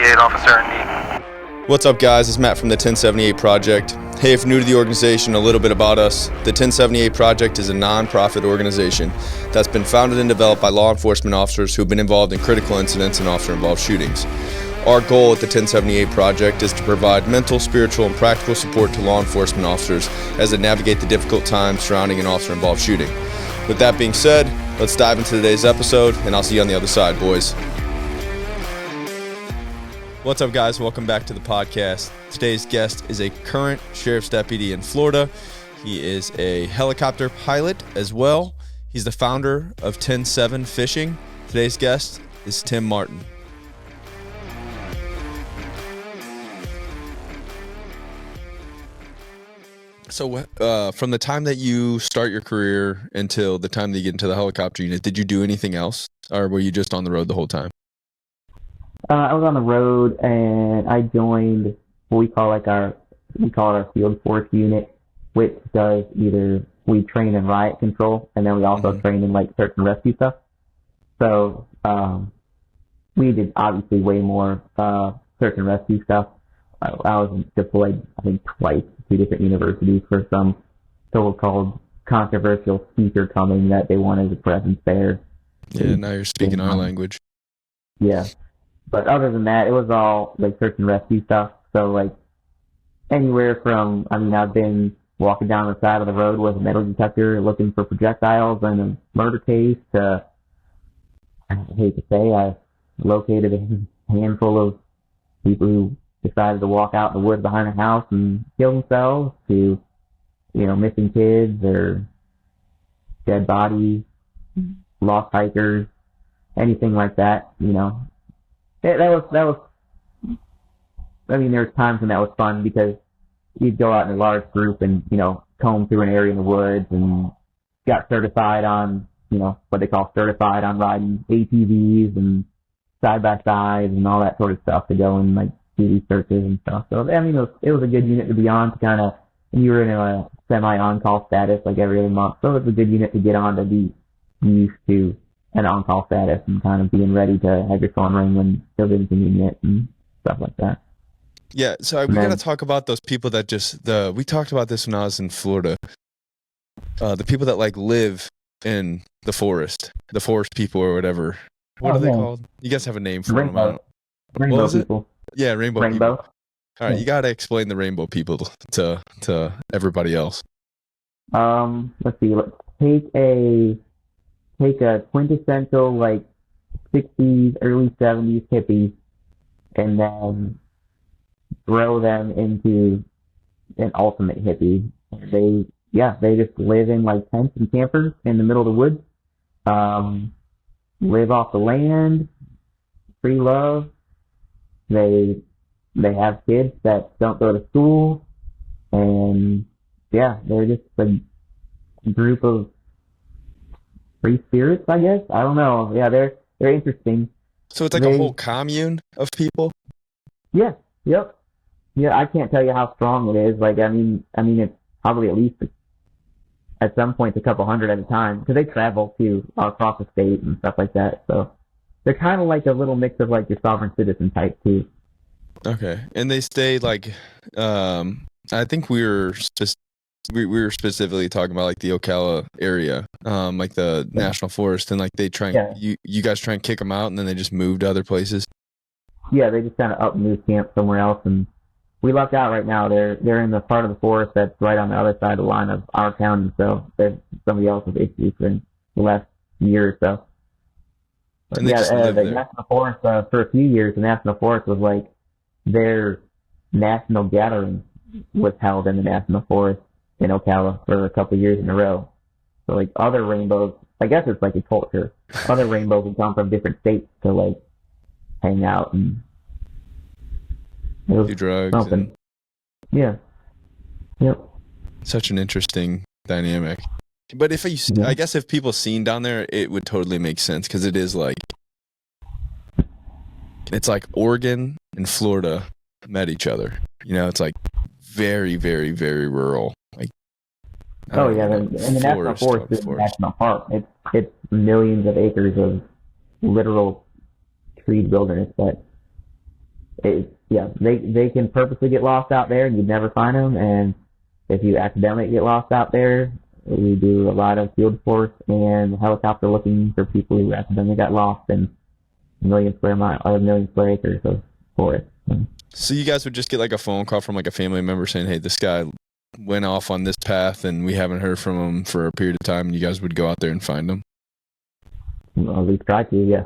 1078 Officer in need. What's up, guys? It's Matt from the 1078 Project. Hey, if you're new to the organization, a little bit about us. The 1078 Project is a non-profit organization that's been founded and developed by law enforcement officers who have been involved in critical incidents and officer-involved shootings. Our goal at the 1078 Project is to provide mental, spiritual, and practical support to law enforcement officers as they navigate the difficult times surrounding an officer-involved shooting. With that being said, let's dive into today's episode, and I'll see you on the other side, boys. What's up, guys? Welcome back to the podcast. Today's guest is a current sheriff's deputy in Florida. He is a helicopter pilot as well. He's the founder of 10-7 Fishing. Today's guest is Tim Martin. So from the time that you start your career until the time that you get into the helicopter unit, did you do anything else, or were you just on the road the whole time? I was on the road, and I joined what we call it our field force unit, which does we train in riot control, and then we also train in search and rescue stuff. So we did obviously way more search and rescue stuff. I was deployed, I think, twice to 2 different universities for some so-called controversial speaker coming that they wanted a presence there. Yeah, now you're speaking our language. Yeah. But other than that, it was all search and rescue stuff. So anywhere from, I've been walking down the side of the road with a metal detector looking for projectiles in a murder case to, I hate to say, I located a handful of people who decided to walk out in the woods behind a house and kill themselves, to, missing kids or dead bodies, lost hikers, anything like that, That was, there's times when that was fun because you'd go out in a large group and, comb through an area in the woods and got certified on, what they call certified on riding ATVs and side-by-sides and all that sort of stuff to go and, do these searches and stuff. So, it was a good unit to be on to kind of, and you were in a semi-on-call status every other month. So it was a good unit to get on to be used to an on-call status and kind of being ready to have your phone ring when still inconvenient and stuff like that. Yeah, so we got to talk about those people that we talked about this when I was in Florida. The people that live in the forest people or whatever. What are they called? You guys have a name for them. Rainbow people. Yeah, rainbow people. All right, you got to explain the rainbow people to everybody else. Let's see. Let's take a quintessential 60s, early 70s hippie and then grow them into an ultimate hippie. They just live in tents and campers in the middle of the woods, live off the land, free love. They have kids that don't go to school, and they're just a group of free spirits, I guess. I don't know. Yeah, they're interesting. So it's a whole commune of people? Yeah. Yep. Yeah, I can't tell you how strong it is. It's probably at least at some point a couple hundred at a time, because they travel too across the state and stuff like that. So they're kind of a little mix of your sovereign citizen type too. Okay, and they stay I think we were specifically talking about the Ocala area, the national forest, and they try and, you guys try and kick them out, and then they just move to other places. Yeah, they just kind of up and move camp somewhere else, and we lucked out right now. They're in the part of the forest that's right on the other side of the line of our county, so there's somebody else's issue for the last year or so. But and the national forest for a few years, the national forest was their national gathering was held in the national forest in Ocala for a couple of years in a row. So other rainbows, I guess it's a culture. Other rainbows would come from different states to hang out and do drugs. Yeah. Yep. Such an interesting dynamic. But I guess if people seen down there, it would totally make sense, because it is it's Oregon and Florida met each other. It's very, very, very rural. And the national forest is a national park. It's millions of acres of literal treed wilderness that They can purposely get lost out there and you'd never find them. And if you accidentally get lost out there, we do a lot of field force and helicopter looking for people who accidentally got lost in a million square acres of forest. So you guys would just get like a phone call from like a family member saying, "Hey, this guy went off on this path and we haven't heard from him for a period of time," and you guys would go out there and find him? Well, we try to, yeah.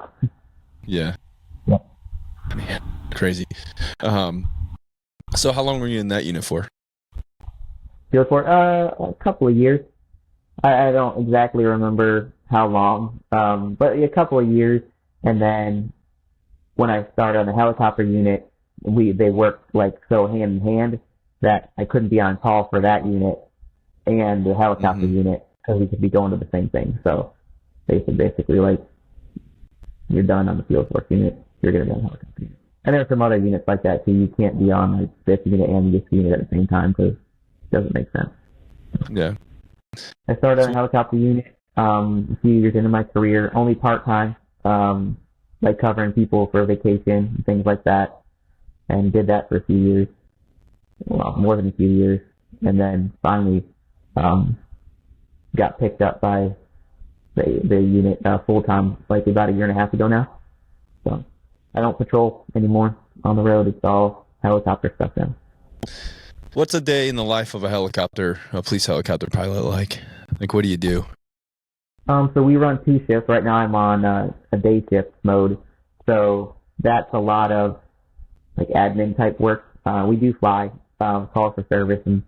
Yeah. Yep. Man, crazy. So how long were you in that unit for? Field force, a couple of years. I don't exactly remember how long, but a couple of years. And then when I started on the helicopter unit, they worked like so hand in hand that I couldn't be on call for that unit and the helicopter unit because we could be going to the same thing. So they said basically like, you're done on the field force unit, you're going to be on the helicopter unit. And there are some other units like that too. You can't be on like this unit and this unit at the same time because it doesn't make sense. Yeah. I started on a helicopter unit a few years into my career, only part-time, like covering people for vacation and things like that, and did that for a few years, well, more than a few years, and then finally got picked up by the unit full-time like about a year and a half ago now. So I don't patrol anymore on the road. It's all helicopter stuff now. What's a day in the life of a police helicopter pilot like? Like, what do you do? So we run 2 shifts. Right now I'm on a day shift mode. So that's a lot of like admin type work. We do fly, call for service, and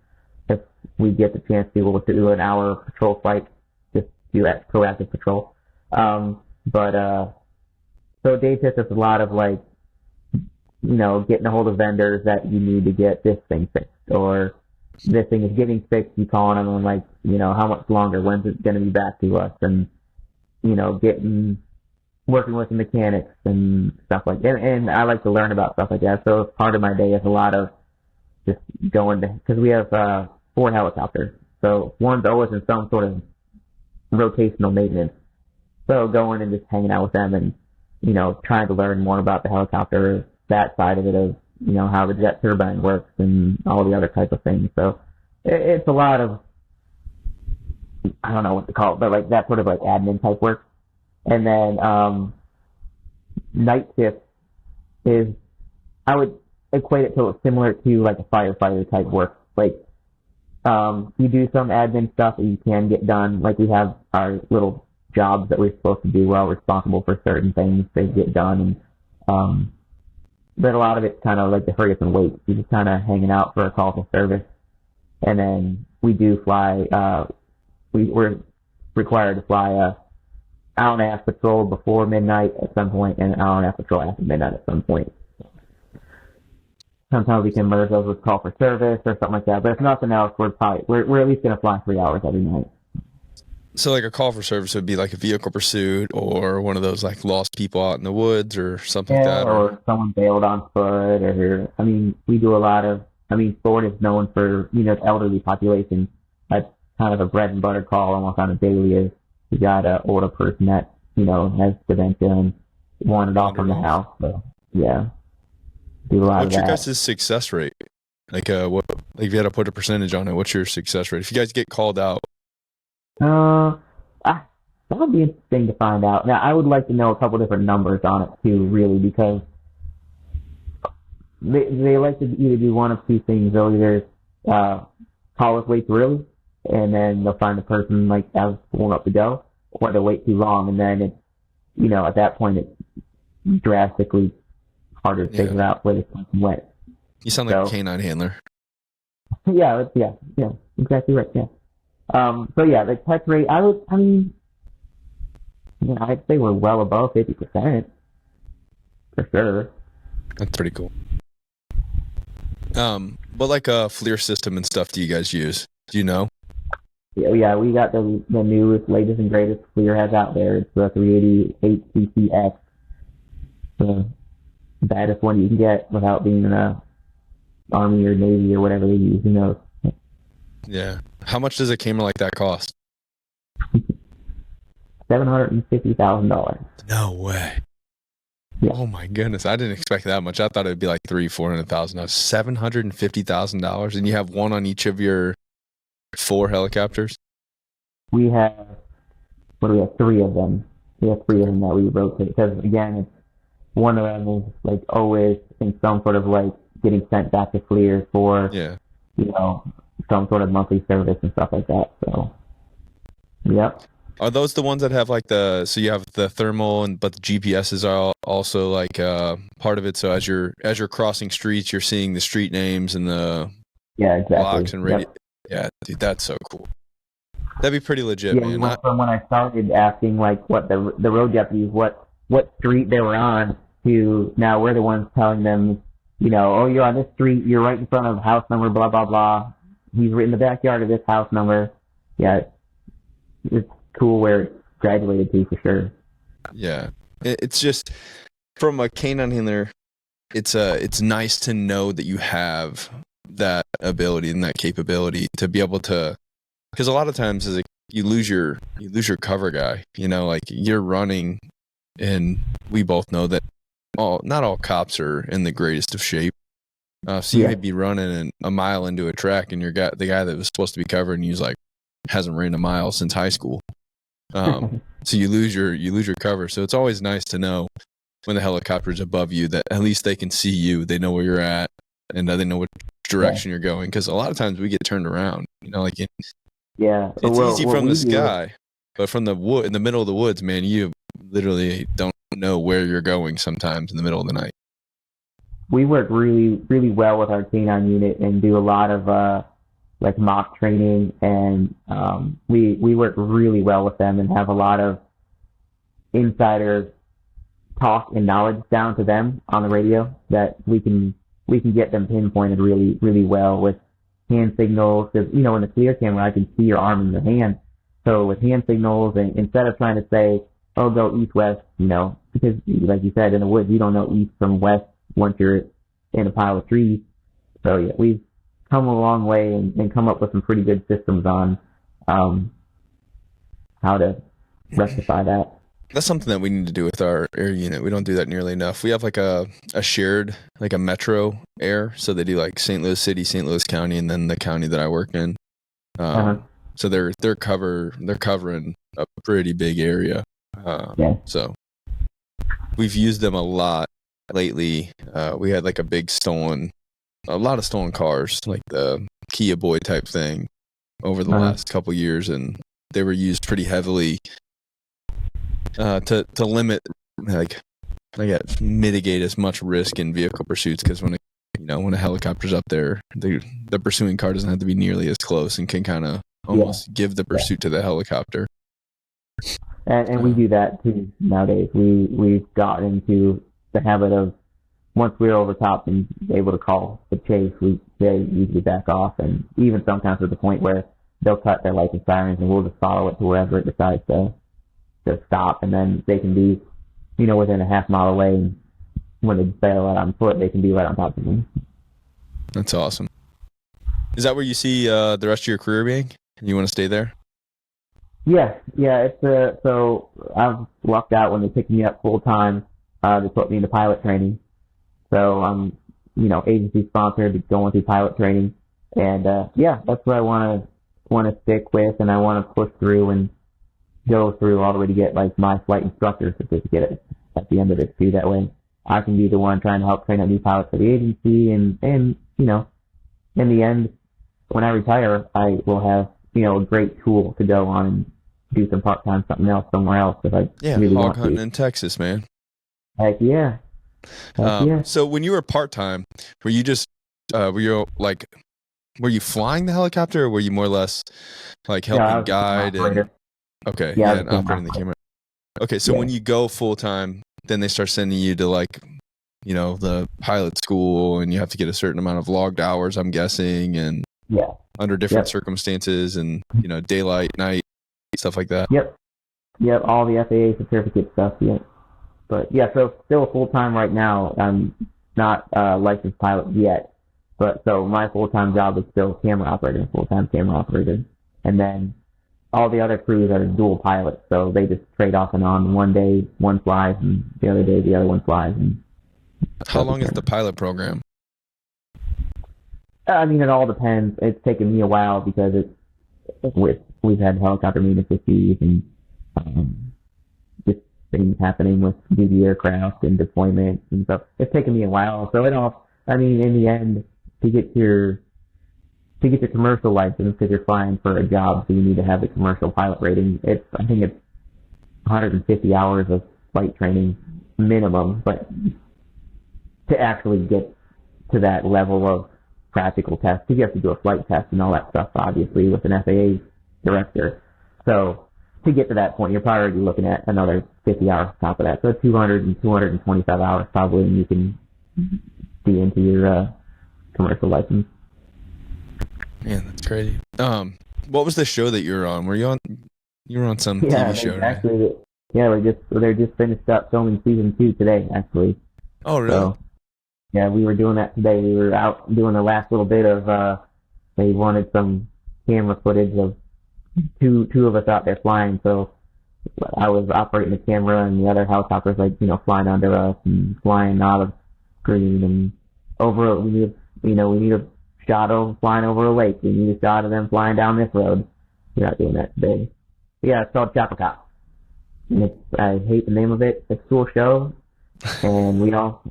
if we get the chance to, we'll do an hour patrol flight, just do proactive patrol. So day shift is a lot of like, getting a hold of vendors that you need to get this thing fixed, or this thing is getting fixed, you calling them and like, how much longer, when's it going to be back to us, and, working with the mechanics and stuff like that. And I like to learn about stuff like that. So part of my day is a lot of just going to, because we have 4 helicopters. So one's always in some sort of rotational maintenance. So going and just hanging out with them and, trying to learn more about the helicopter, that side of it, of how the jet turbine works and all the other type of things. So it's a lot of, I don't know what to call it, but like that sort of like admin type work. And then night shift is, I would equate it to similar to like a firefighter type work. Like you do some admin stuff that you can get done. Like we have our little jobs that we're supposed to do. We're all responsible for certain things. They get done, and but a lot of it's kind of like the hurry up and wait. You're just kind of hanging out for a call for service. And then we do fly, we're required to fly a hour and a half patrol before midnight at some point and an hour and a half patrol after midnight at some point. Sometimes we can merge those with call for service or something like that. But if nothing else, we're at least going to fly 3 hours every night. So like a call for service would be like a vehicle pursuit or one of those like lost people out in the woods or something like that. Or someone bailed on foot, or, we do a lot of, Florida is known for, the elderly population. That's kind of a bread and butter call almost on a daily is you got an older person that, has dementia and wandered off from the house. So, yeah. Do a lot of that. What's your guys' success rate? Like, if you had to put a percentage on it, what's your success rate? If you guys get called out. That would be interesting to find out. Now, I would like to know a couple different numbers on it too, really, because they like to either do one of two things. They'll either call us way too early, and then they'll find the person like as pulling up to go, or they'll wait too long, and then it's, at that point it's drastically harder to figure out where this person went. You sound like a canine handler. Yeah, exactly right. Yeah. So yeah, the catch rate, I'd say we're well above 50%. For sure. That's pretty cool. What like a FLIR system and stuff do you guys use? Do you know? Yeah, we got the newest, latest, and greatest FLIR has out there. It's the 380 HCCX. The baddest one you can get without being in a Army or Navy or whatever they use. Who knows? Yeah. How much does a camera like that cost? $750,000. No way. Yeah. Oh my goodness, I didn't expect that much. I thought it'd be like $300,000-400,000. $750,000, and you have one on each of your 4 helicopters. We have, what do we have? 3 of them. We have 3 of them that we rotate because again, it's one of them is like always in some sort of like getting sent back to FLIR for Yeah. some sort of monthly service and stuff like that. So, yep. Are those the ones that have like so you have the thermal but the GPS is also like part of it? So as you're crossing streets, you're seeing the street names and the Exactly. blocks and radio. Yep. Yeah, dude, that's so cool. That'd be pretty legit, Yeah, man. we went from when I started asking like what the road deputies what street they were on to now we're the ones telling them, oh, you're on this street, you're right in front of house number blah blah blah. He's right in the backyard of this house number. Yeah, it's cool where it graduated to for sure. Yeah, it's just from a canine handler, it's nice to know that you have that ability and that capability to be able to, because a lot of times you lose your cover guy. Like you're running, and we both know that not all cops are in the greatest of shape. So you may be running a mile into a track, and the guy that was supposed to be covering you's like hasn't ran a mile since high school. So you lose your cover. So it's always nice to know when the helicopter's above you that at least they can see you, they know where you're at, and they know what direction you're going. Because a lot of times we get turned around. Like it's easy from the sky, but from the wood in the middle of the woods, man, you literally don't know where you're going sometimes in the middle of the night. We work really, really well with our canine unit and do a lot of like mock training, and we work really well with them and have a lot of insider talk and knowledge down to them on the radio that we can get them pinpointed really, really well with hand signals. Because in the FLIR camera I can see your arm and your hand, so with hand signals, and instead of trying to say, oh, go east west, because like you said, in the woods you don't know east from west once you're in a pile of trees. So yeah, we've come a long way and come up with some pretty good systems on how to rectify that. That's something that we need to do with our air unit. We don't do that nearly enough. We have like a shared, like a metro air. So they do like St. Louis City, St. Louis County, and then the county that I work in. So they're covering a pretty big area. So we've used them a lot lately. We had like a lot of stolen cars, like the Kia Boy type thing over the last couple years, and they were used pretty heavily to limit, like, mitigate as much risk in vehicle pursuits. Because when a helicopter's up there, the pursuing car doesn't have to be nearly as close and can kind of almost give the pursuit to the helicopter. And we do that too nowadays. We've gotten into the habit of, once we're over top and able to call the chase, they usually back off, and even sometimes to the point where they'll cut their lights and sirens, and we'll just follow it to wherever it decides to stop, and then they can be, within a half mile away, and when they bail out on foot, they can be right on top of them. That's awesome. Is that where you see the rest of your career being? You want to stay there? Yeah. It's so I've lucked out when they picked me up full time. They put me into pilot training. So I'm, agency sponsored, going through pilot training, and that's what I want to stick with, and I want to push through and go through all the way to get like my flight instructor certificate at the end of it too. That way I can be the one trying to help train up new pilots for the agency, and in the end, when I retire, I will have a great tool to go on and do some part-time something else somewhere else if I really hog want to. hunting in Texas, man. Heck yeah. So when you were part-time, were you just were you flying the helicopter, or were you more or less like helping guide and and operating the camera? Okay, so when you go full-time, then they start sending you to like the pilot school, and you have to get a certain amount of logged hours, I'm guessing, and under different circumstances, and daylight, night, stuff like that. Yep, all the FAA certificate stuff. But so still full-time right now. I'm not a licensed pilot yet, but so my full-time job is still full-time camera operator. And then all the other crews are dual pilots, so they just trade off and on. One day one flies, and the other day the other one flies. And how long is the pilot program? I mean, it all depends. It's taken me a while because we've had helicopter maintenance issues and just things happening with the aircraft and deployment and stuff. It's taken me a while. So I mean, in the end, to get your commercial license, because you're flying for a job, so you need to have the commercial pilot rating. I think it's 150 hours of flight training minimum, but to actually get to that level of practical test, because you have to do a flight test and all that stuff, obviously, with an FAA director. So to get to that point, you're probably already looking at another 50 hours on top of that. So 200 and 225 hours probably, and you can be into your commercial license. Yeah, that's crazy. What was the show that you were on? You were on some TV show, right? Actually, they're just finished up filming season 2 today, actually. Oh, really? So, yeah, we were doing that today. We were out doing the last little bit of, they wanted some camera footage of two of us out there flying, so I was operating the camera and the other helicopters, flying under us and flying out of screen, and we need a shot of flying over a lake. We need a shot of them flying down this road. We're not doing that today. But yeah, it's called Chopper Cop. And I hate the name of it. It's a cool show, and we all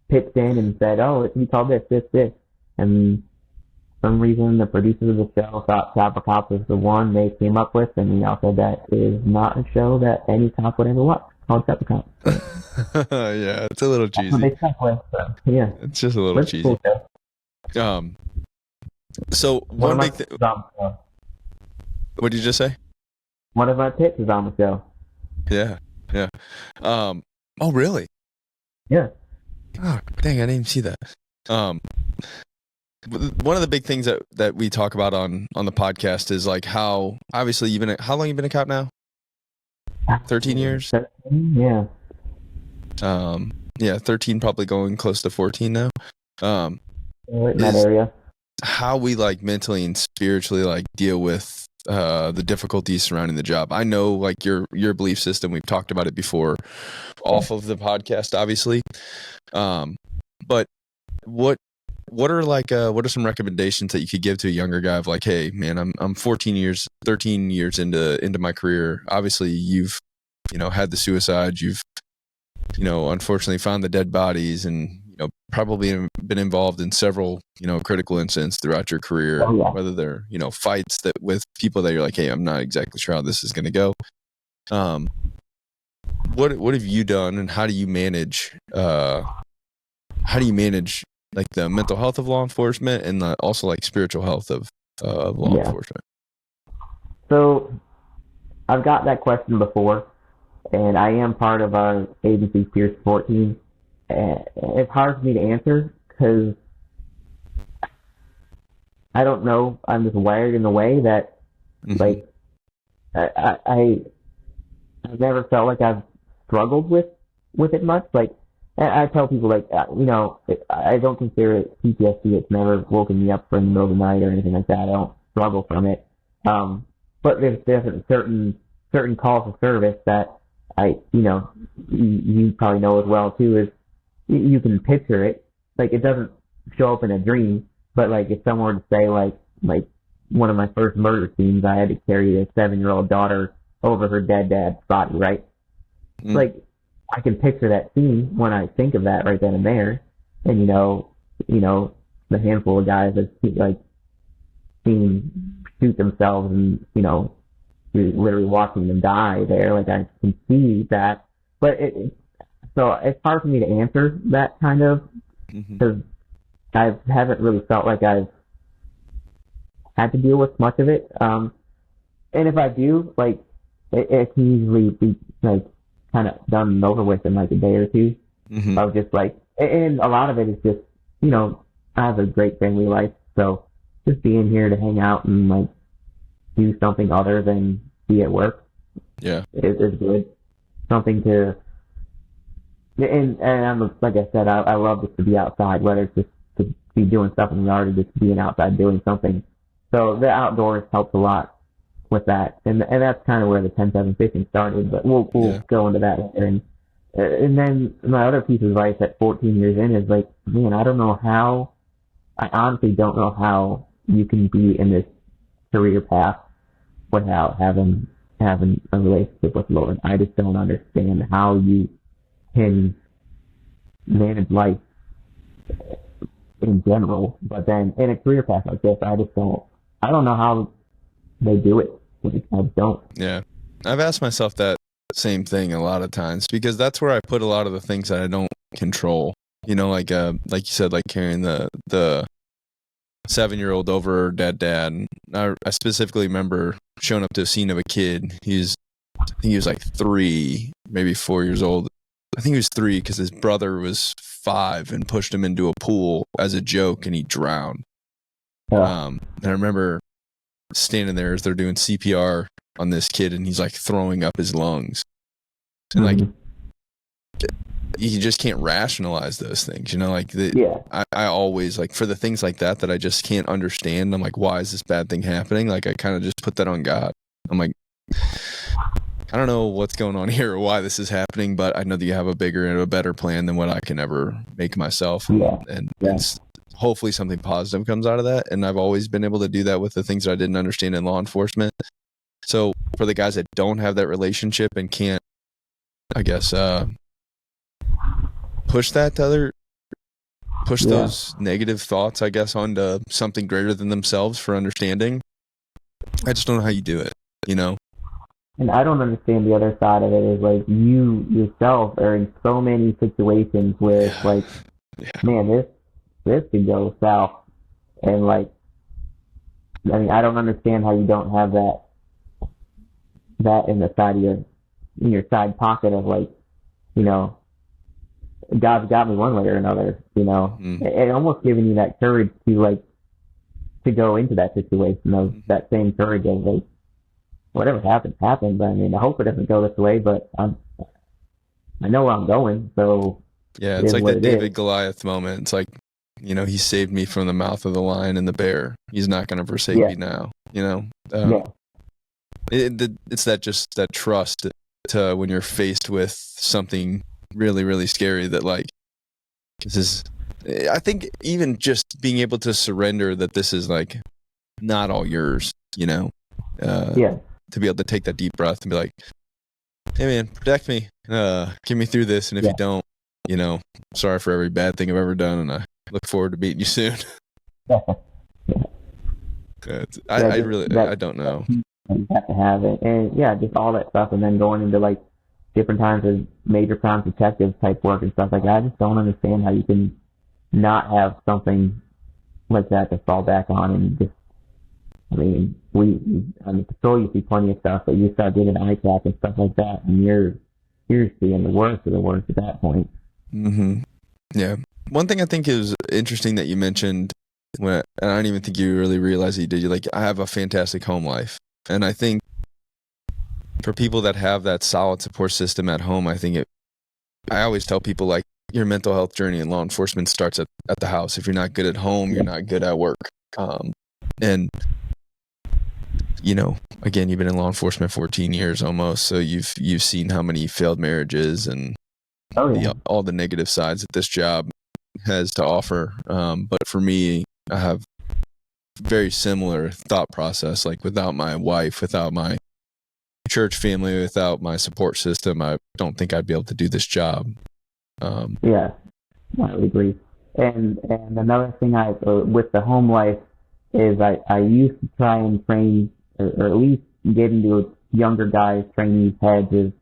pitched in and said, "Oh, we call this." And for some reason, the producers of the show thought Chopper Cop was the one they came up with, and we all said that is not a show that any cop would ever watch. It's called Chopper Cop. Yeah, it's a little cheesy. That's what they stuck with, so, yeah. It's just a little cheesy. Cool. So one big thing. What did you just say? One of my picks is on the show. Yeah. Oh, really? Yeah. Oh, dang! I didn't even see that. One of the big things that we talk about on the podcast is like how obviously how long you been a cop now? 13 years. 13, yeah. Yeah, 13, probably going close to 14 now. In that area. How we mentally and spiritually deal with the difficulties surrounding the job. I know your belief system. We've talked about it before, off of the podcast, obviously. But what are some recommendations that you could give to a younger guy of hey, man, I'm 13 years into my career. Obviously, you've had the suicides. You've unfortunately found the dead bodies, and probably been involved in several critical incidents throughout your career. Oh, yeah. Whether they're fights that with people that you're hey, I'm not exactly sure how this is going to go. What have you done, and how do you manage the mental health of law enforcement and also spiritual health of law enforcement? So I've got that question before, and I am part of our agency's peer support team. It's hard for me to answer because I don't know. I'm just wired in a way that I've never felt like I've struggled with it much. I tell people, I don't consider it PTSD. It's never woken me up in the middle of the night or anything like that. I don't struggle from it. But there's definitely certain calls of service that you probably know as well too, is you can picture it. It doesn't show up in a dream, but if someone were to say one of my first murder scenes, I had to carry a 7-year-old daughter over her dead dad's body, right? I can picture that scene when I think of that right then and there. And the handful of guys that seen shoot themselves and you're literally watching them die there. I can see that, but so it's hard for me to answer that kind of, because I haven't really felt like I've had to deal with much of it. And if I do, it can usually be kind of done and over with in a day or two. Of just and a lot of it is just, I have a great family life, so just being here to hang out and do something other than be at work. Yeah, is good. Something to, and I'm like I said, I love just to be outside, whether it's just to be doing stuff in the yard or just being outside doing something. So the outdoors helps a lot. with that, and that's kind of where the 10-7 fishing started. But we'll go into that later. And then my other piece of advice at 14 years in is like, man, I honestly don't know how you can be in this career path without having a relationship with the Lord. I just don't understand how you can manage life in general, but then in a career path like this, I don't know how they do it. Like, I don't. Yeah. I've asked myself that same thing a lot of times, because that's where I put a lot of the things that I don't control. You know, like you said, like carrying the 7-year-old over her dad. And I specifically remember showing up to a scene of a kid. I think he was like 3, maybe 4 years old. I think he was 3 because his brother was 5 and pushed him into a pool as a joke, and he drowned. And I remember standing there as they're doing CPR on this kid, and he's like throwing up his lungs. And like, you just can't rationalize those things, you know, like I always, like, for the things like that I just can't understand, I'm like, why is this bad thing happening? Like, I kind of just put that on God. I'm like, I don't know what's going on here or why this is happening, but I know that you have a bigger and a better plan than what I can ever make myself. And hopefully something positive comes out of that. And I've always been able to do that with the things that I didn't understand in law enforcement. So for the guys that don't have that relationship and can't, I guess, push those negative thoughts, I guess, onto something greater than themselves for understanding, I just don't know how you do it, you know? And I don't understand the other side of it is, like, you yourself are in so many situations where it's like, man, this could go south. And, like, I mean, I don't understand how you don't have that in your side pocket of, like, you know, God's got me one way or another, you know, and almost giving you that courage to go into that situation, of that same courage of, like, whatever happens. But I mean, I hope it doesn't go this way, but I know where I'm going. So yeah, it's like that David Goliath moment. It's like, you know, he saved me from the mouth of the lion and the bear. He's not going to forsake me now, you know? It's that trust to when you're faced with something really, really scary, that, like, this is, I think even just being able to surrender that this is, like, not all yours, you know? To be able to take that deep breath and be like, hey man, protect me, get me through this. And if you don't, you know, sorry for every bad thing I've ever done, and I look forward to meeting you soon. I don't know. You have to have it. And just all that stuff. And then going into, like, different times of major crime detective type work and stuff like that. I just don't understand how you can not have something like that to fall back on. And just, I mean, on the patrol, you see plenty of stuff, but you start getting ICAC and stuff like that, and you're seeing the worst of the worst at that point. Yeah. One thing I think is interesting that you mentioned, and I don't even think you really realized that you did. You're like, I have a fantastic home life. And I think for people that have that solid support system at home, I always tell people, like, your mental health journey in law enforcement starts at the house. If you're not good at home, you're not good at work. And, you know, again, you've been in law enforcement 14 years almost, so you've seen how many failed marriages and all the negative sides that this job has to offer. But for me, I have very similar thought process. Like, without my wife, without my church family, without my support system, I don't think I'd be able to do this job. I would agree. And another thing with the home life is I used to try and train, or at least get into younger guys, trainees' heads, is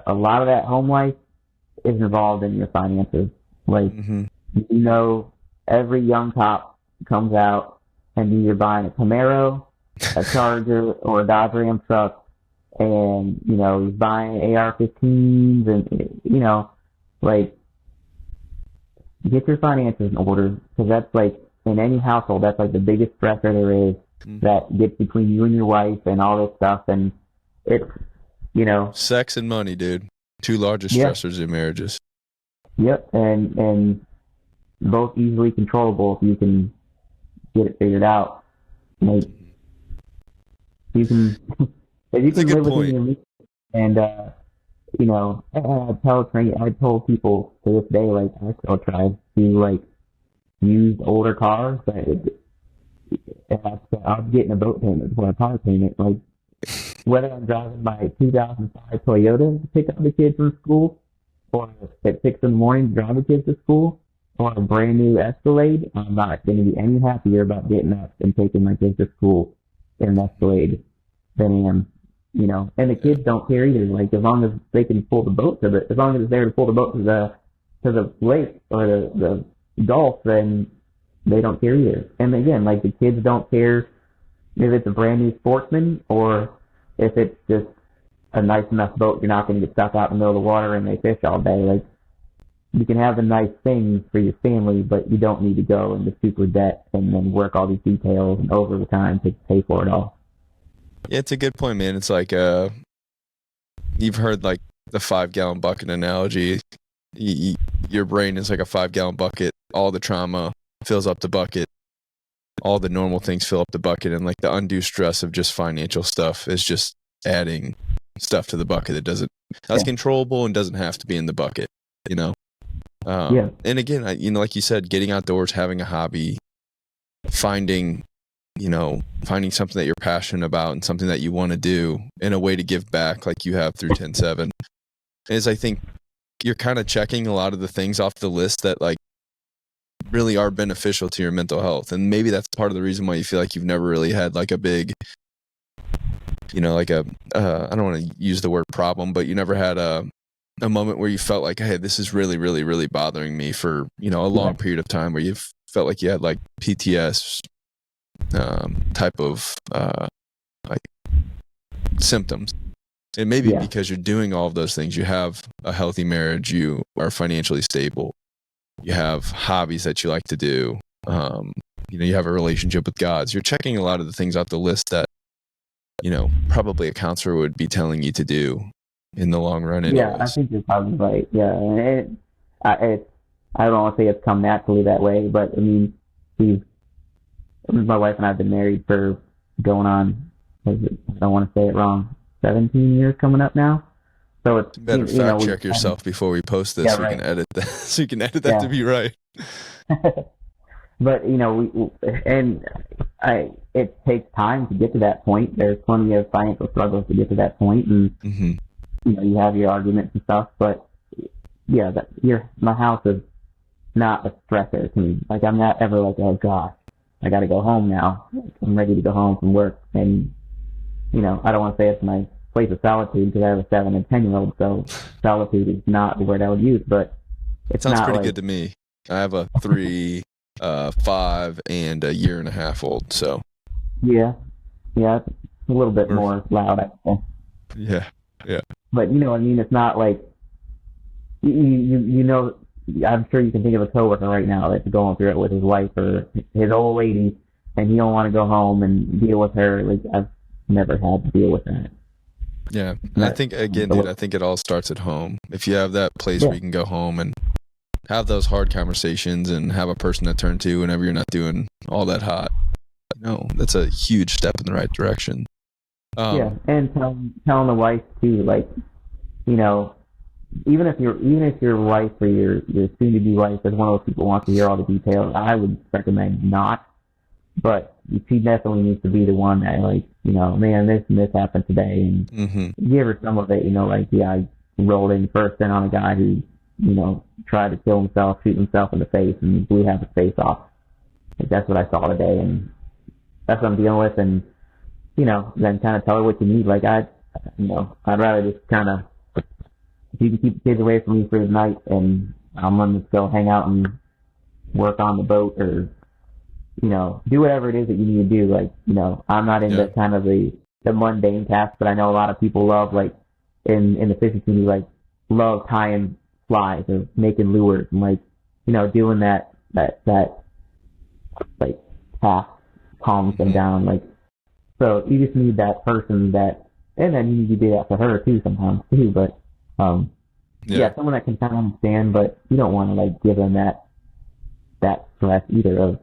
a lot of that home life is involved in your finances. Like, you know, every young cop comes out and you're buying a Camaro, a Charger, or a Dodge Ram truck, and, you know, he's buying AR-15s, and, you know, like, get your finances in order, because that's, like, in any household, that's, like, the biggest stressor there is that gets between you and your wife and all this stuff. And it's, you know, sex and money, dude, two largest stressors in marriages. Yep. And both easily controllable if you can get it figured out. Like, You can, if you That's a can good live within point. your means, and I told people to this day, like I still try to like use older cars, but I'll get in a boat payment before a car payment. Like whether I'm driving my 2005 Toyota to pick up the kids from school, or at 6 in the morning to drive the kids to school, or a brand new Escalade, I'm not going to be any happier about getting up and taking my kids to school in an Escalade than I am. And the kids don't care either. Like as long as they can pull the boat as long as it's there to pull the boat to the lake or the Gulf, then they don't care either. And again, like the kids don't care if it's a brand new Sportsman or if it's just a nice enough boat. You're not going to get stuck out in the middle of the water and they fish all day. Like you can have the nice things for your family, but you don't need to go into super debt and then work all these details and overtime to pay for it all. Yeah, it's a good point, man. It's like you've heard like the 5-gallon bucket analogy. Your brain is like a 5-gallon bucket. All the trauma fills up the bucket. All the normal things fill up the bucket, and like the undue stress of just financial stuff is just adding stuff to the bucket that's controllable and doesn't have to be in the bucket. And again, like you said, getting outdoors, having a hobby, finding something that you're passionate about and something that you want to do in a way to give back like you have through 10-7 is, I think, you're kind of checking a lot of the things off the list that like really are beneficial to your mental health. And maybe that's part of the reason why you feel like you've never really had like a big, like I don't want to use the word problem, but you never had a moment where you felt like, hey, this is really, really, really bothering me for, a long period of time, where you felt like you had like PTS type of like symptoms. And maybe because you're doing all of those things, you have a healthy marriage, you are financially stable, you have hobbies that you like to do, you have a relationship with God. So you're checking a lot of the things off the list that, probably a counselor would be telling you to do in the long run anyways. Yeah, I think you're probably right. Yeah, and I don't want to say it's come naturally that way, but I mean, my wife and I have been married for going on, I don't want to say it wrong, 17 years coming up now. So it's you better fact check yourself before we post this, so you can edit that. So you can edit that to be right. But it takes time to get to that point. There's plenty of financial struggles to get to that point, and you have your arguments and stuff. But yeah, my house is not a stressor to me. Like I'm not ever like, oh gosh, I got to go home now. I'm ready to go home from work, and I don't want to say it's my place of solitude because I have a 7 and 10-year-old, so solitude is not the word I would use. But it sounds pretty good to me. I have a 3, 5, and a 1.5-year old. So yeah, it's a little bit more loud, I think. Yeah. But I mean, it's not like I'm sure you can think of a coworker right now that's going through it with his wife or his old lady, and he don't want to go home and deal with her. Like I've never had to deal with that. Yeah, and I think again, dude, I think it all starts at home. If you have that place where you can go home and have those hard conversations and have a person to turn to whenever you're not doing all that hot, that's a huge step in the right direction. And telling the wife too, like, even if your wife or your soon-to-be wife is one of those people who wants to hear all the details, I would recommend not. But she definitely needs to be the one that, like, man, this and this happened today, and give her some of it. I rolled in first in on a guy who, tried to kill himself, shoot himself in the face, and blew half his face off. Like, that's what I saw today, and that's what I'm dealing with. And then kind of tell her what you need. Like I'd rather just kind of, if you can keep the kids away from me for the night, and I'm gonna just go hang out and work on the boat, or do whatever it is that you need to do. Like, I'm not into kind of the mundane tasks, but I know a lot of people love, like, in the fishing community, like, love tying flies or making lures and, like, doing that like, task calms them down. Like, so you just need that person that, and then you need to do that for her too sometimes too, but, someone that can kind of understand, but you don't want to, like, give them that stress either of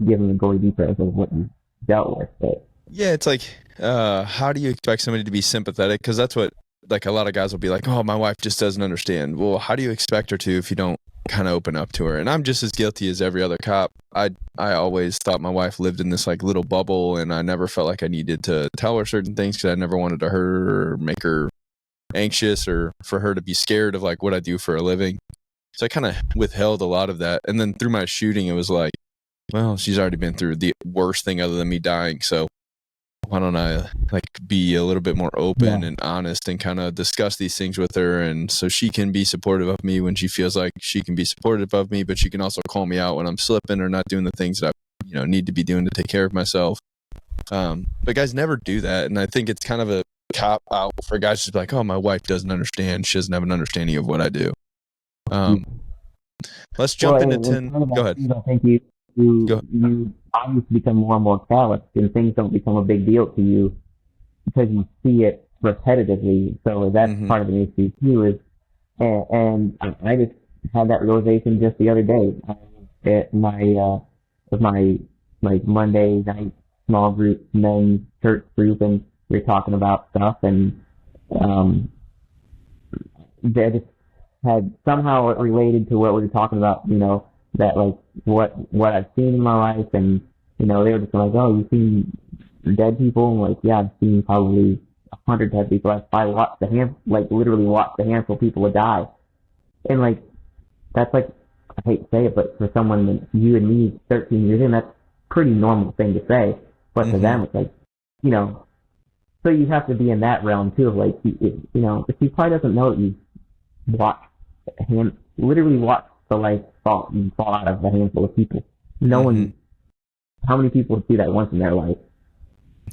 give them the gory details of what you dealt with. But Yeah, it's like, how do you expect somebody to be sympathetic? Because that's what, like, a lot of guys will be like, oh, my wife just doesn't understand. Well, how do you expect her to if you don't kind of open up to her? And I'm just as guilty as every other cop. I always thought my wife lived in this like little bubble, and I never felt like I needed to tell her certain things because I never wanted to hurt her or make her anxious or for her to be scared of like what I do for a living. So I kind of withheld a lot of that. And then through my shooting, it was like, well, she's already been through the worst thing other than me dying. So why don't I like be a little bit more open Yeah. and honest and kind of discuss these things with her, and so she can be supportive of me when she feels like she can be supportive of me, but she can also call me out when I'm slipping or not doing the things that I need to be doing to take care of myself. But guys never do that, and I think it's kind of a cop out for guys to be like, oh, my wife doesn't understand, she doesn't have an understanding of what I do. Let's jump into 10. Go ahead. I think you Go. you obviously become more and more callous, and things don't become a big deal to you because you see it repetitively. So that's part of the issue too. And I just had that realization just the other day. At my like Monday night small group men's church group, and we were talking about stuff, and they just had somehow it related to what we were talking about, that like what I've seen in my life, and they were just like, oh, you've seen dead people? And like, yeah, I've seen probably 100 dead people. I've probably literally watched a handful of people die. And like, that's like, I hate to say it, but for someone that you and me 13 years in, that's a pretty normal thing to say. But to them, it's like, so you have to be in that realm too of like, if he probably doesn't know that you watch literally watch the life fall out of a handful of people. No one, how many people do that once in their life?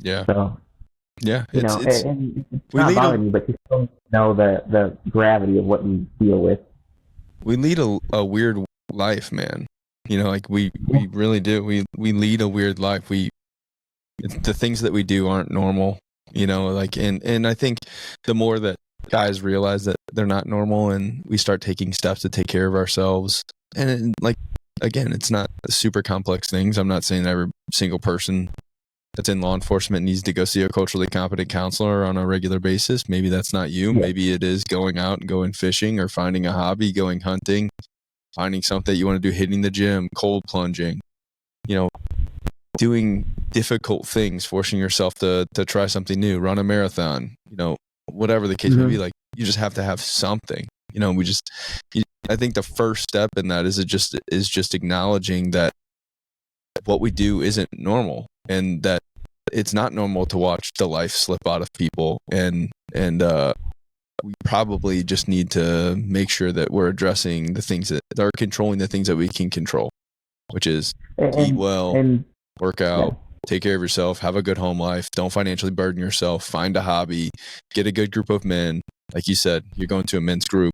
Yeah. So, yeah, and it's not bothering you, but you still know the gravity of what you deal with. We lead a weird life, man. Like we really do. We lead a weird life. The things that we do aren't normal, like, and I think the more that guys realize that they're not normal and we start taking steps to take care of ourselves, and like, again, it's not super complex things. I'm not saying every single person that's in law enforcement needs to go see a culturally competent counselor on a regular basis. Maybe that's not you. Yeah. Maybe it is going out and going fishing or finding a hobby, going hunting, finding something that you want to do, hitting the gym, cold plunging, doing difficult things, forcing yourself to try something new, run a marathon, whatever the case may be. Like, you just have to have something, I think the first step in that is just acknowledging that what we do isn't normal, and that it's not normal to watch the life slip out of people, and we probably just need to make sure that we're addressing the things that are controlling the things that we can control, which is eat well, work out, take care of yourself, have a good home life, don't financially burden yourself, find a hobby, get a good group of men. Like you said, you're going to a men's group.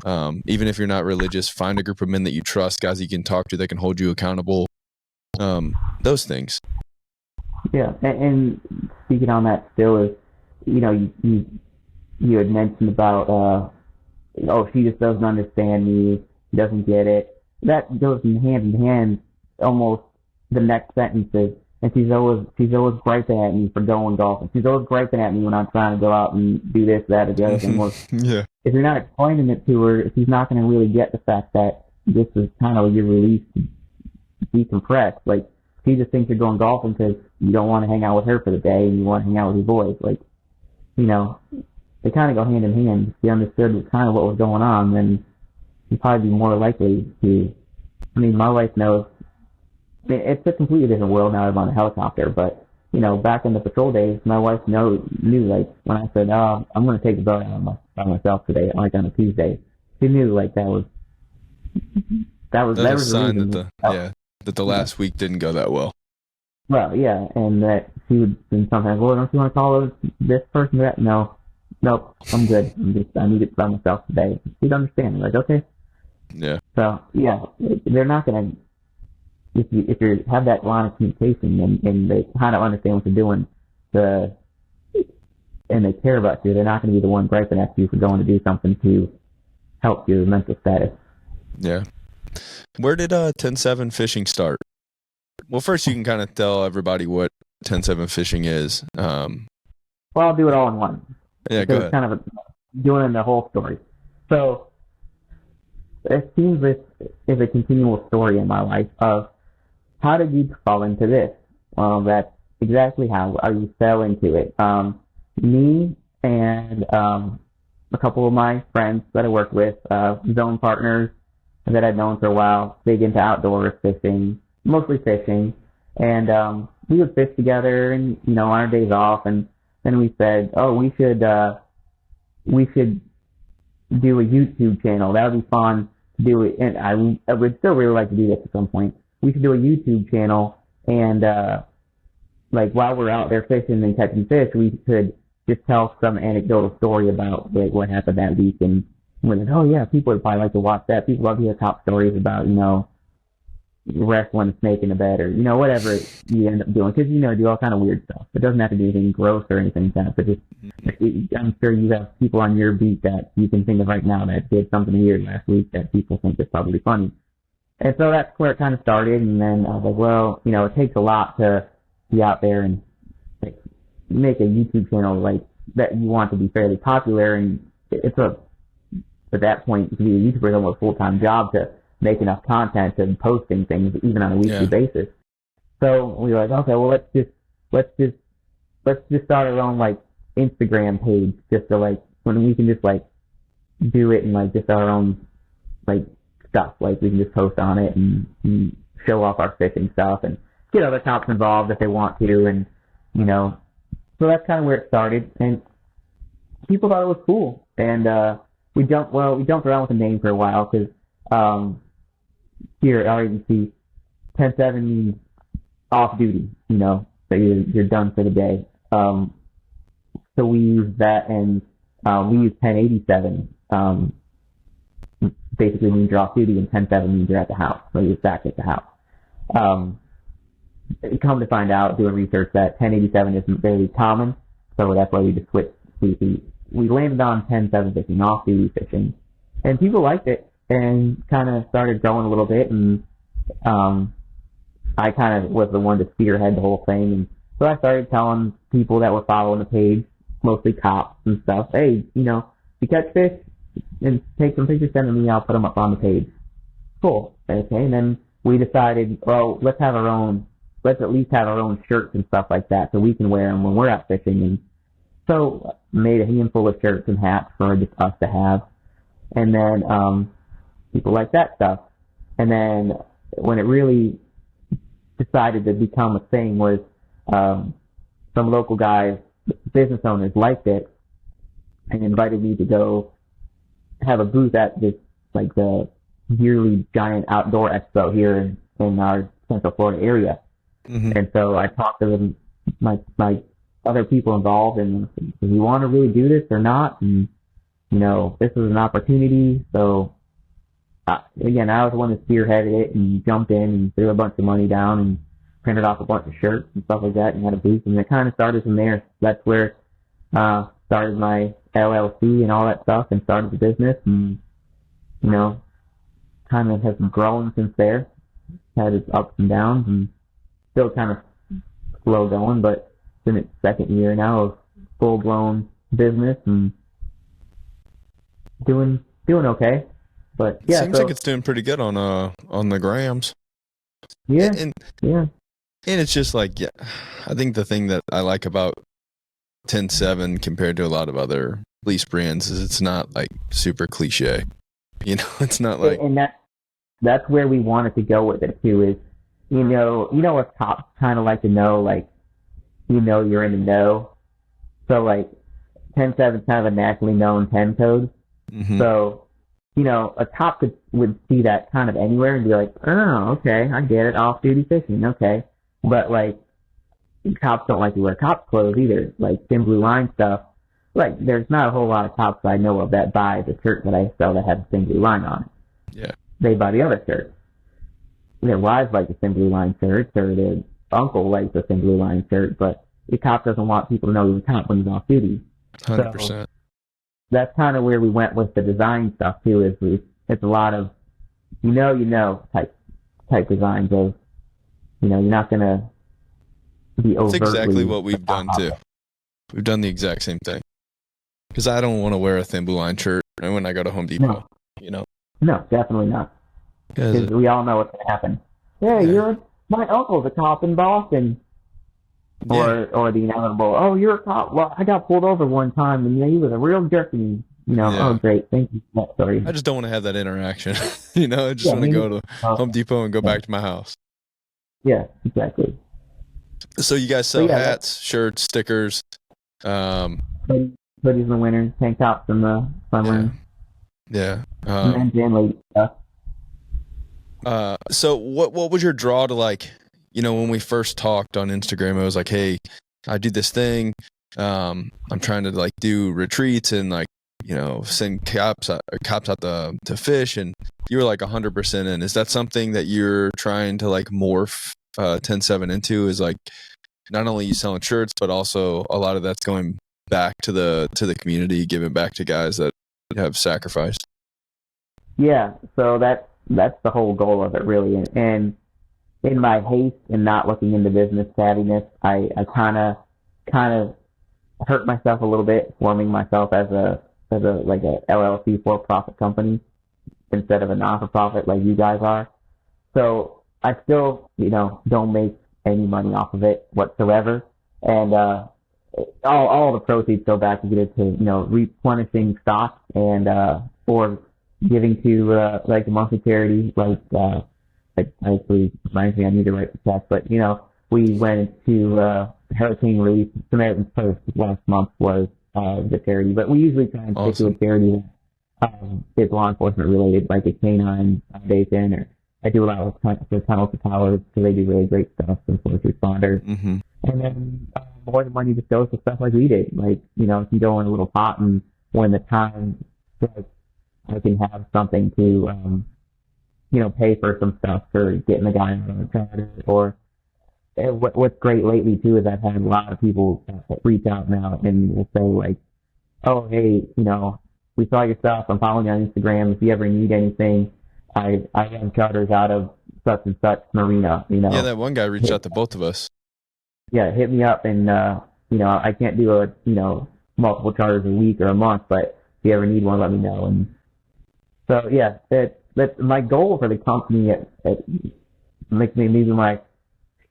Even if you're not religious, find a group of men that you trust, guys that you can talk to that can hold you accountable. Those things. Yeah, and speaking on that still is, you had mentioned about, she just doesn't understand me, she doesn't get it. That goes in hand, almost the next sentence is, and she's always griping at me for going golfing. She's always griping at me when I'm trying to go out and do this, that, or the other thing. Well, yeah. If you're not explaining it to her, she's not going to really get the fact that this is kind of your release to decompress. Like, she just thinks you're going golfing because you don't want to hang out with her for the day and you want to hang out with your boys. Like, they kind of go hand in hand. If she understood kind of what was going on, then she'd probably be more likely to. I mean, my wife knows. I mean, it's a completely different world now. I'm on a helicopter, but back in the patrol days, my wife knew like when I said, "Oh, I'm going to take the boat out by myself today," like on a Tuesday. She knew like that was a sign that the last week didn't go that well. Well, yeah, and that she would sometimes, well, don't you want to call this person that? Nope, I'm good. I need it by myself today. She'd understand. Like, okay. Yeah. So, yeah, they're not going to, if you have that line of communication and they kind of understand what you're doing, and they care about you, they're not going to be the one griping at you for going to do something to help your mental status. Yeah. Where did 10-7 fishing start? Well, first you can kind of tell everybody what 10-7 fishing is. Well, I'll do it all in one. Yeah, go ahead. It's kind of doing the whole story. So it seems this is a continual story in my life of how did you fall into this? Well, that's exactly how you fell into it. Me and a couple of my friends that I work with, zone partners that I'd known for a while, big into outdoor fishing, mostly fishing, and we would fish together, and on our days off, and then we said, oh, we should do a YouTube channel. That would be fun to do it, and I would still really like to do this at some point. We should do a YouTube channel, and like while we're out there fishing and catching fish, we could just tell some anecdotal story about like what happened that week, and we're like, oh yeah, people would probably like to watch that. People love to hear top stories about wrestling a snake in the bed, or whatever you end up doing, because do all kind of weird stuff. It doesn't have to be anything gross or anything like that, but just I'm sure you have people on your beat that you can think of right now that did something weird last week that people think is probably funny. And so that's where it kind of started, and then I was like, well, it takes a lot to be out there and like make a YouTube channel like that you want to be fairly popular, and it's at that point to be a YouTuber is almost a full-time job to make enough content and posting things even on a weekly basis. So we were like, okay, well let's just start our own like Instagram page, just to like when we can just like do it and like just our own like stuff, like we can just post on it and show off our fishing stuff and get other cops involved if they want to, and so that's kind of where it started, and people thought it was cool, and we jumped around with the name for a while, because here at our agency, 10-7 means off duty, so you're done for the day. So we use that, and we use 1087. Basically means you're off duty, and 10-7 means you're at the house, so you're back at the house. Come to find out, doing research, that 1087 isn't very common, so that's why we just switched. We landed on 10-7 fishing, off duty fishing, and people liked it, and kind of started growing a little bit, and I kind of was the one to spearhead the whole thing, and so I started telling people that were following the page, mostly cops and stuff, hey, if you catch fish and take some pictures, send them to me, I'll put them up on the page. Cool. Okay, and then we decided, well, let's at least have our own shirts and stuff like that, so we can wear them when we're out fishing, and so made a handful of shirts and hats for just us to have, and then people like that stuff. And then when it really decided to become a thing was some local guys, business owners, liked it and invited me to go have a booth at this, like the yearly giant outdoor expo here in our Central Florida area. Mm-hmm. And so I talked to them, my other people involved, and do you want to really do this or not? And this is an opportunity. So again, I was the one that spearheaded it and jumped in and threw a bunch of money down and printed off a bunch of shirts and stuff like that and had a booth, and it kind of started from there. That's where started my LLC and all that stuff, and started the business, and kind of has grown since there. Had its ups and downs, and still kind of slow going, but it's in its second year now of full blown business and doing okay. But yeah, seems like it's doing pretty good on the grams. Yeah, and it's just like, I think the thing that I like about 10-7 compared to a lot of other lease brands is it's not like super cliche. It's not like, and that's where we wanted to go with it too. Is what cops kind of like to know, like you're in the know. So like 10-7 is kind of a nationally known 10 code. Mm-hmm. So a cop would see that kind of anywhere and be like, oh, okay, I get it, off-duty fishing, okay. But, like, cops don't like to wear cops' clothes either, like thin blue line stuff. Like, there's not a whole lot of cops I know of that buy the shirt that I sell that has a thin blue line on it. Yeah. They buy the other shirts. Their wives like the thin blue line shirts, or their uncle likes the thin blue line shirt, but the cop doesn't want people to know he's a cop when he's off-duty. 100%. So, that's kind of where we went with the design stuff too. It's a lot of type designs of you're not gonna be That's overtly. exactly what we've done too. We've done the exact same thing. Because I don't want to wear a Thin Blue Line shirt when I go to Home Depot. No. You know? No, definitely not. Because we all know what's going to happen. Hey, my uncle's a cop in Boston. Or the inevitable, oh, you're a cop. Well, I got pulled over one time, and he was a real jerk to me. Oh, great. Thank you for that story. I just don't want to have that interaction. I just want to go to Home Depot and go back to my house. Yeah, exactly. So you guys sell hats, shirts, stickers. Hoodies in the winter, tank tops in the summer. Yeah. Men's and ladies stuff. So what was your draw to, like, when we first talked on Instagram, it was like, hey, I do this thing. I'm trying to, like, do retreats and, like, send cops out to fish, and you were like 100% in. Is that something that you're trying to, like, morph 10-7 into? Is, like, not only you selling shirts, but also a lot of that's going back to the community, giving back to guys that have sacrificed? Yeah, so that's the whole goal of it, really. And in my haste and not looking into business savviness, I kind of hurt myself a little bit, forming myself as a LLC for-profit company instead of a non-for-profit like you guys are. So I still, don't make any money off of it whatsoever, and all the proceeds go back to get it to replenishing stock and or giving to like a monthly charity like. It actually reminds me I need to write the check, but we went to Hurricane Relief. Samaritan's Purse last month was the charity, but we usually try and stick to a charity that is law enforcement related, like a Canine Foundation, or I do a lot of for Tunnel to Towers because they do really great stuff for first responders. Mm-hmm. And then more the money just goes to stuff like we did, like if you go in a little pot, and when the time strikes, I can have something to pay for some stuff for getting the guy out on the charter. Or what's great lately too is I've had a lot of people reach out now and will say, like, oh, hey, we saw your stuff. I'm following you on Instagram. If you ever need anything, I run charters out of such and such marina. Yeah, that one guy reached out to both of us. Yeah, hit me up, and I can't do multiple charters a week or a month, but if you ever need one, let me know. And so yeah, that's my goal for the company. Maybe my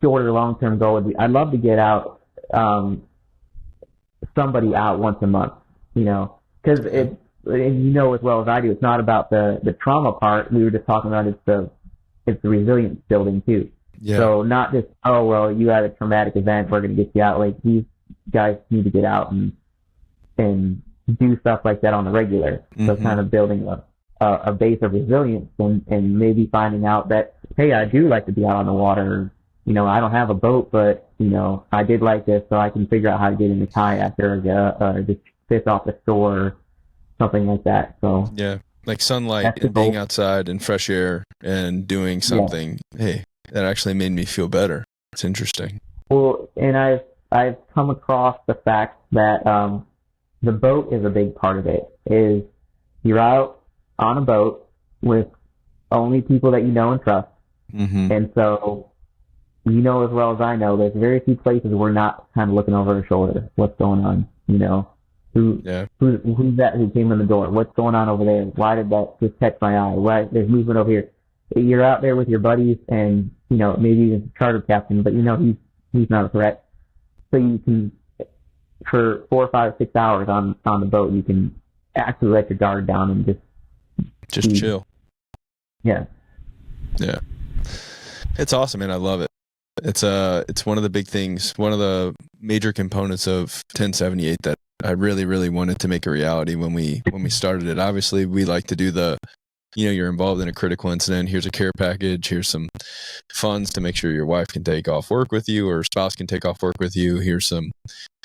shorter long-term goal would be, I'd love to get out somebody out once a month, because and as well as I do, it's not about the trauma part. We were just talking about it's the resilience building too. Yeah. So not just, oh, well, you had a traumatic event, we're going to get you out. Like, these guys need to get out and do stuff like that on the regular. Mm-hmm. So kind of building a base of resilience and maybe finding out that, hey, I do like to be out on the water. I don't have a boat, but, I did like this, so I can figure out how to get in the kayak or just fish off the shore, something like that. So yeah, like sunlight and being outside and fresh air and doing something, hey, that actually made me feel better. It's interesting. Well, and I've come across the fact that the boat is a big part of it. Is you're out on a boat with only people that you know and trust. Mm-hmm. And so, as well as I know, there's very few places we're not kind of looking over our shoulder. What's going on? Who's that who came in the door? What's going on over there? Why did that just catch my eye? Why there's movement over here? You're out there with your buddies and, maybe even charter captain, but he's not a threat. So you can, for 4, 5, 6 hours on the boat, you can actually let your guard down and just chill. Yeah. Yeah. It's awesome, man. I love it. It's one of the big things, one of the major components of 1078 that I really, really wanted to make a reality when we started it. Obviously, we like to do you're involved in a critical incident. Here's a care package. Here's some funds to make sure your wife can take off work with you or spouse can take off work with you. Here's some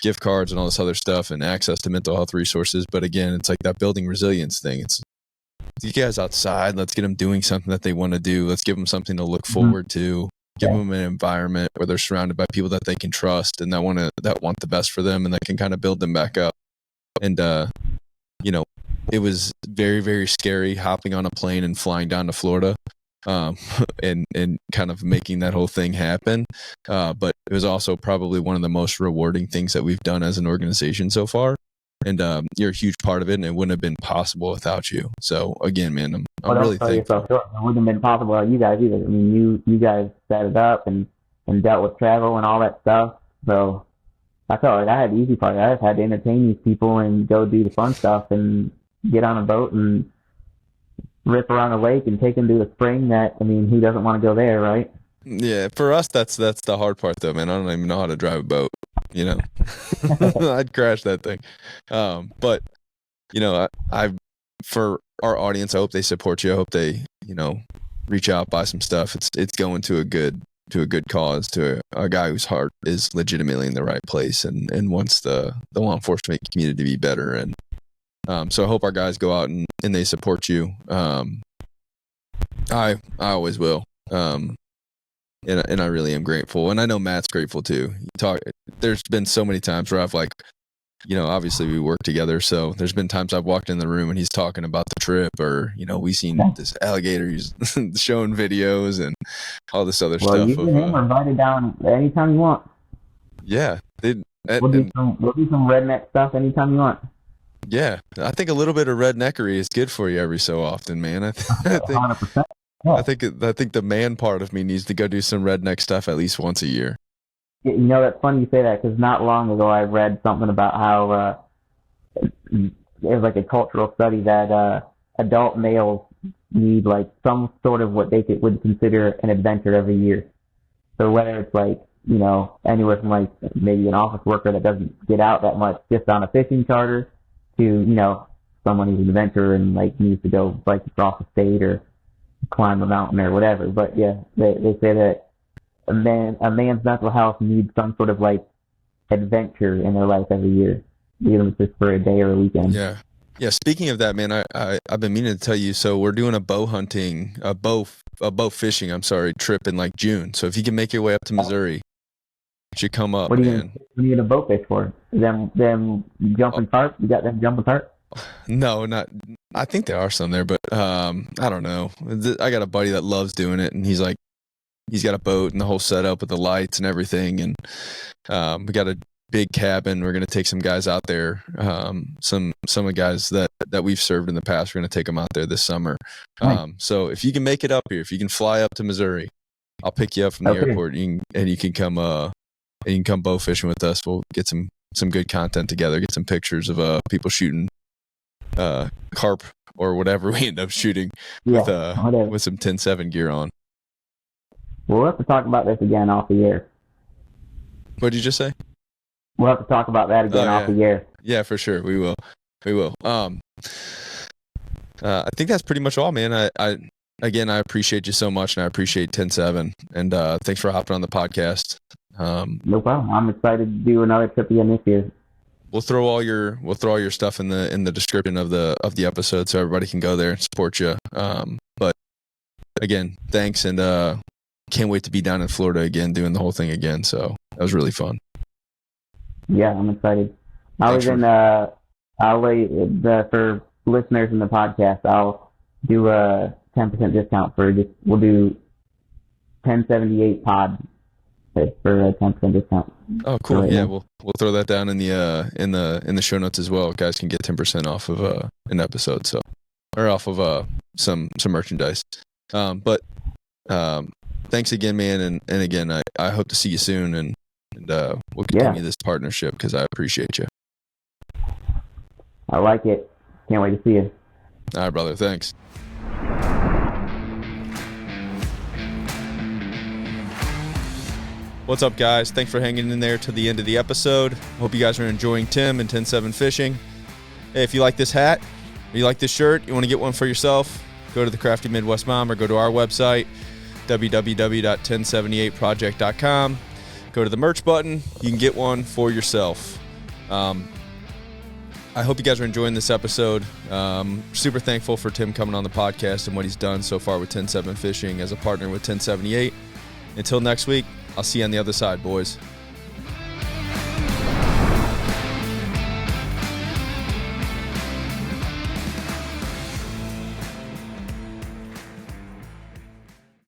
gift cards and all this other stuff and access to mental health resources. But again, it's like that building resilience thing. It's you guys outside. Let's get them doing something that they want to do. Let's give them something to look forward to. Give them an environment where they're surrounded by people that they can trust and that want the best for them and that can kind of build them back up. And it was very, very scary hopping on a plane and flying down to Florida, and kind of making that whole thing happen. But it was also probably one of the most rewarding things that we've done as an organization so far. And you're a huge part of it, and it wouldn't have been possible without you. So again, man, I'm really thankful. It wouldn't have been possible without you guys either. I mean, you guys set it up and dealt with travel and all that stuff. So I felt like I had the easy part. I just had to entertain these people and go do the fun stuff and get on a boat and rip around a lake and take them to a spring that, I mean, who doesn't want to go there, right? Yeah, for us, that's the hard part, though, man. I don't even know how to drive a boat. You know, I'd crash that thing. But you know, I for our audience, I hope they support you. I hope they, you know, reach out, buy some stuff. It's going to a good cause, to a guy whose heart is legitimately in the right place and wants the law enforcement community to be better. And so I hope our guys go out and they support you. I always will. And I really am grateful, and I know Matt's grateful too. There's been so many times where I've, like, you know, obviously we work together, so there's been times I've walked in the room and he's talking about the trip, or, you know, we seen this alligator, he's showing videos and all this other stuff. You and him are invited down anytime you want. Yeah, we'll do some redneck stuff anytime you want. Yeah, I think a little bit of redneckery is good for you every so often, man. I think 100%. Yeah. I think the man part of me needs to go do some redneck stuff at least once a year. You know, that's funny you say that, because not long ago I read something about how it was like a cultural study that adult males need like some sort of what they would consider an adventure every year. So whether it's like, you know, anywhere from like maybe an office worker that doesn't get out that much just on a fishing charter to, you know, someone who's an adventurer and like needs to go like across the state or climb a mountain or whatever. But yeah, they say that a man's mental health needs some sort of like adventure in their life every year, even if it's just for a day or a weekend. Yeah. Speaking of that, man, I've been meaning to tell you. So we're doing a bow fishing trip in like June. So if you can make your way up to Missouri, you should come up. What are you gonna boat fish for? Them jumping tarp? You got them jumping tarp? No, not. I think there are some there, but I don't know. I got a buddy that loves doing it, and he's got a boat and the whole setup with the lights and everything, and we got a big cabin. We're gonna take some guys out there. Some of the guys that we've served in the past. We're gonna take them out there this summer. Nice. So if you can make it up here, if you can fly up to Missouri, I'll pick you up from the airport, and you can come bow fishing with us. We'll get some good content together. Get some pictures of people shooting carp or whatever we end up shooting with some 10-7 gear on. We'll have to talk about this again off the air. What did you just say? We'll have to talk about that again off the air. Yeah, for sure. We will. I think that's pretty much all, man. I appreciate you so much, and I appreciate 10-7, and thanks for hopping on the podcast. No problem. I'm excited to do another trip again this year. We'll throw all your stuff in the description of the episode, so everybody can go there and support you. But again, thanks, and can't wait to be down in Florida again, doing the whole thing again. So that was really fun. Yeah, I'm excited. For listeners in the podcast, I'll do a 10% discount we'll do 1078 pod for a 10% discount. Oh, cool. Yeah, we'll throw that down in the show notes as well. Guys can get 10% off of an episode, or off of some merchandise. But thanks again, man, and again, I hope to see you soon, and we'll continue this partnership because I appreciate you. I like it. Can't wait to see you. All right, brother. Thanks. What's up, guys? Thanks for hanging in there to the end of the episode. Hope you guys are enjoying Tim and 10-7 Fishing. Hey, if you like this hat, or you like this shirt, you want to get one for yourself, go to the Crafty Midwest Mom or go to our website, www.1078project.com. Go to the merch button. You can get one for yourself. I hope you guys are enjoying this episode. Super thankful for Tim coming on the podcast and what he's done so far with 10-7 Fishing as a partner with 1078. Until next week, I'll see you on the other side, boys.